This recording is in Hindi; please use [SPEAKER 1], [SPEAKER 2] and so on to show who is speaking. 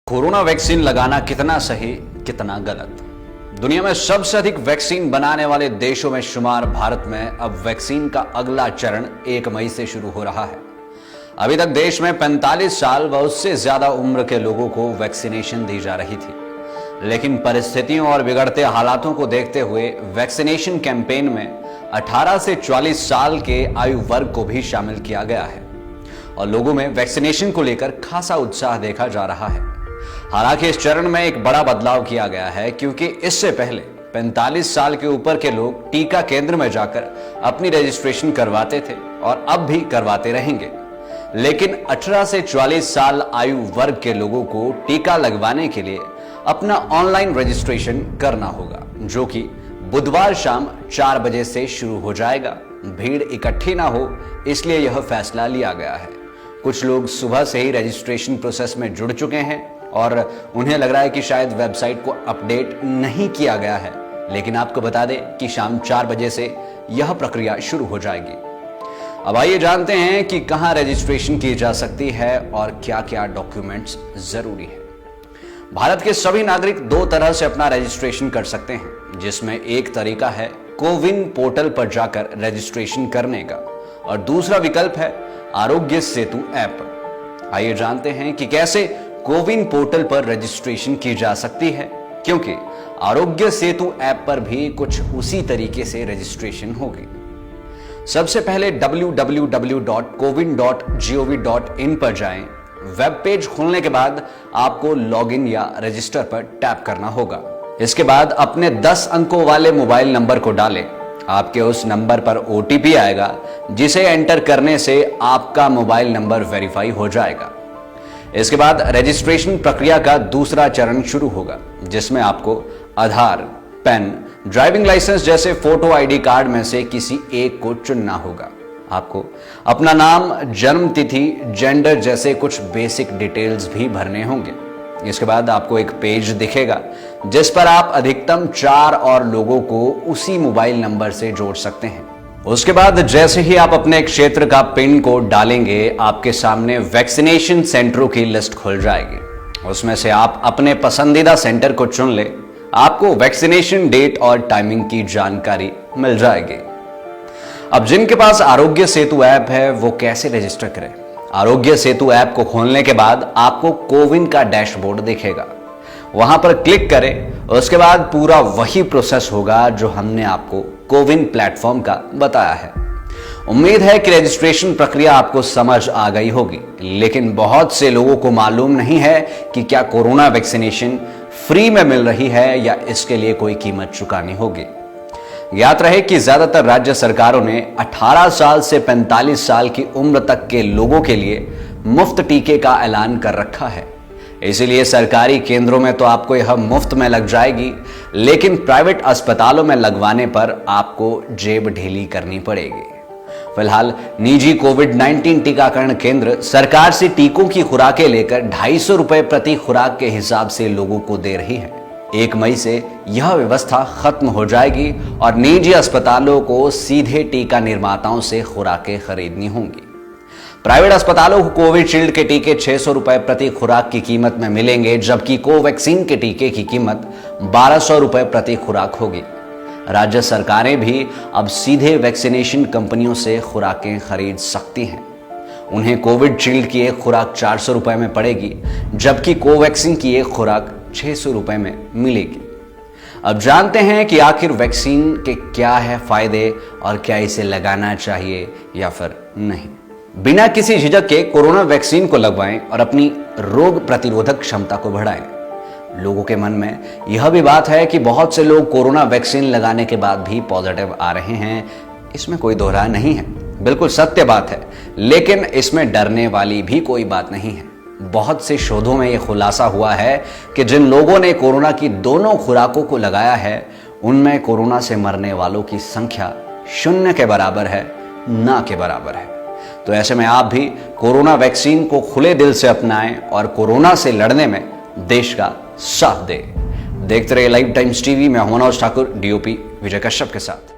[SPEAKER 1] कोरोना वैक्सीन लगाना कितना सही कितना गलत। दुनिया में सबसे अधिक वैक्सीन बनाने वाले देशों में शुमार भारत में अब वैक्सीन का अगला चरण 1 मई से शुरू हो रहा है। अभी तक देश में 45 साल व उससे ज्यादा उम्र के लोगों को वैक्सीनेशन दी जा रही थी, लेकिन परिस्थितियों और बिगड़ते हालातों को देखते हुए वैक्सीनेशन कैंपेन में 18 से 44 साल के आयु वर्ग को भी शामिल किया गया है और लोगों में वैक्सीनेशन को लेकर खासा उत्साह देखा जा रहा है। हालांकि इस चरण में एक बड़ा बदलाव किया गया है, क्योंकि इससे पहले 45 साल के ऊपर के लोग टीका केंद्र में जाकर अपनी रजिस्ट्रेशन करवाते थे और अब भी करवाते रहेंगे, लेकिन 18 से 44 साल आयु वर्ग के लोगों को टीका लगवाने के लिए अपना ऑनलाइन रजिस्ट्रेशन करना होगा, जो कि बुधवार शाम 4 बजे से शुरू हो जाएगा। भीड़ इकट्ठी ना हो, इसलिए यह फैसला लिया गया है। कुछ लोग सुबह से ही रजिस्ट्रेशन प्रोसेस में जुड़ चुके हैं और उन्हें लग रहा है कि शायद वेबसाइट को अपडेट नहीं किया गया है, लेकिन आपको बता दें कि शाम 4 बजे से यह प्रक्रिया शुरू हो जाएगी। अब आइए जानते हैं कि कहां रजिस्ट्रेशन की जा सकती है और क्या क्या डॉक्यूमेंट्स जरूरी है। भारत के सभी नागरिक 2 तरह से अपना रजिस्ट्रेशन कर सकते हैं, जिसमें एक तरीका है कोविन पोर्टल पर जाकर रजिस्ट्रेशन करने का और दूसरा विकल्प है आरोग्य सेतु ऐप। आइए जानते हैं कि कैसे कोविन पोर्टल पर रजिस्ट्रेशन की जा सकती है, क्योंकि आरोग्य सेतु ऐप पर भी कुछ उसी तरीके से रजिस्ट्रेशन होगी। सबसे पहले www.cowin.gov.in पर जाएं। वेब पेज खुलने के बाद आपको लॉगिन या रजिस्टर पर टैप करना होगा। इसके बाद अपने 10 अंकों वाले मोबाइल नंबर को डालें। आपके उस नंबर पर OTP आएगा, जिसे एंटर करने से आपका मोबाइल नंबर वेरीफाई हो जाएगा। इसके बाद रजिस्ट्रेशन प्रक्रिया का दूसरा चरण शुरू होगा, जिसमें आपको आधार, पैन, ड्राइविंग लाइसेंस जैसे फोटो ID कार्ड में से किसी एक को चुनना होगा। आपको अपना नाम, जन्म तिथि, जेंडर जैसे कुछ बेसिक डिटेल्स भी भरने होंगे। इसके बाद आपको एक पेज दिखेगा, जिस पर आप अधिकतम 4 और लोगों को उसी मोबाइल नंबर से जोड़ सकते हैं। उसके बाद जैसे ही आप अपने क्षेत्र का पिन कोड डालेंगे, आपके सामने वैक्सीनेशन सेंटरों की लिस्ट खुल जाएगी। उसमें से आप अपने पसंदीदा सेंटर को चुन ले। आपको वैक्सीनेशन डेट और टाइमिंग की जानकारी मिल जाएगी। अब जिनके पास आरोग्य सेतु ऐप है, वो कैसे रजिस्टर करें? आरोग्य सेतु ऐप को खोलने के बाद आपको कोविन का डैशबोर्ड दिखेगा। वहां पर क्लिक करें। उसके बाद पूरा वही प्रोसेस होगा जो हमने आपको कोविन प्लेटफॉर्म का बताया है। उम्मीद है कि रजिस्ट्रेशन प्रक्रिया आपको समझ आ गई होगी, लेकिन बहुत से लोगों को मालूम नहीं है कि क्या कोरोना वैक्सीनेशन फ्री में मिल रही है या इसके लिए कोई कीमत चुकानी होगी। याद रहे कि ज्यादातर राज्य सरकारों ने 18 साल से 45 साल की उम्र तक के लोगों के लिए मुफ्त टीके का ऐलान कर रखा है। इसीलिए सरकारी केंद्रों में तो आपको यह मुफ्त में लग जाएगी, लेकिन प्राइवेट अस्पतालों में लगवाने पर आपको जेब ढीली करनी पड़ेगी। फिलहाल निजी कोविड-19 टीकाकरण केंद्र सरकार से टीकों की खुराकें लेकर 250 रुपए प्रति खुराक के हिसाब से लोगों को दे रही है। 1 मई से यह व्यवस्था खत्म हो जाएगी और निजी अस्पतालों को सीधे टीका निर्माताओं से खुराकें खरीदनी होंगी। प्राइवेट अस्पतालों को कोविशील्ड के टीके 600 रुपए प्रति खुराक की कीमत में मिलेंगे, जबकि कोवैक्सीन के टीके की कीमत 1200 रुपए प्रति खुराक होगी। राज्य सरकारें भी अब सीधे वैक्सीनेशन कंपनियों से खुराकें खरीद सकती हैं। उन्हें कोविशील्ड की एक खुराक 400 रुपए में पड़ेगी, जबकि कोवैक्सीन की एक खुराक 600 रुपए में मिलेगी। अब जानते हैं कि आखिर वैक्सीन के क्या है फायदे और क्या इसे लगाना चाहिए या फिर नहीं। बिना किसी झिझक के कोरोना वैक्सीन को लगवाएं और अपनी रोग प्रतिरोधक क्षमता को बढ़ाएं। लोगों के मन में यह भी बात है कि बहुत से लोग कोरोना वैक्सीन लगाने के बाद भी पॉजिटिव आ रहे हैं। इसमें कोई दोहरा नहीं है, बिल्कुल सत्य बात है, लेकिन इसमें डरने वाली भी कोई बात नहीं है। बहुत से शोधों में यह खुलासा हुआ है कि जिन लोगों ने कोरोना की दोनों खुराकों को लगाया है, उनमें कोरोना से मरने वालों की संख्या 0 के बराबर है, ना के बराबर है। तो ऐसे में आप भी कोरोना वैक्सीन को खुले दिल से अपनाएं और कोरोना से लड़ने में देश का साथ दें। देखते रहिए लाइव टाइम्स टीवी में मनोज ठाकुर, DOP विजय कश्यप के साथ।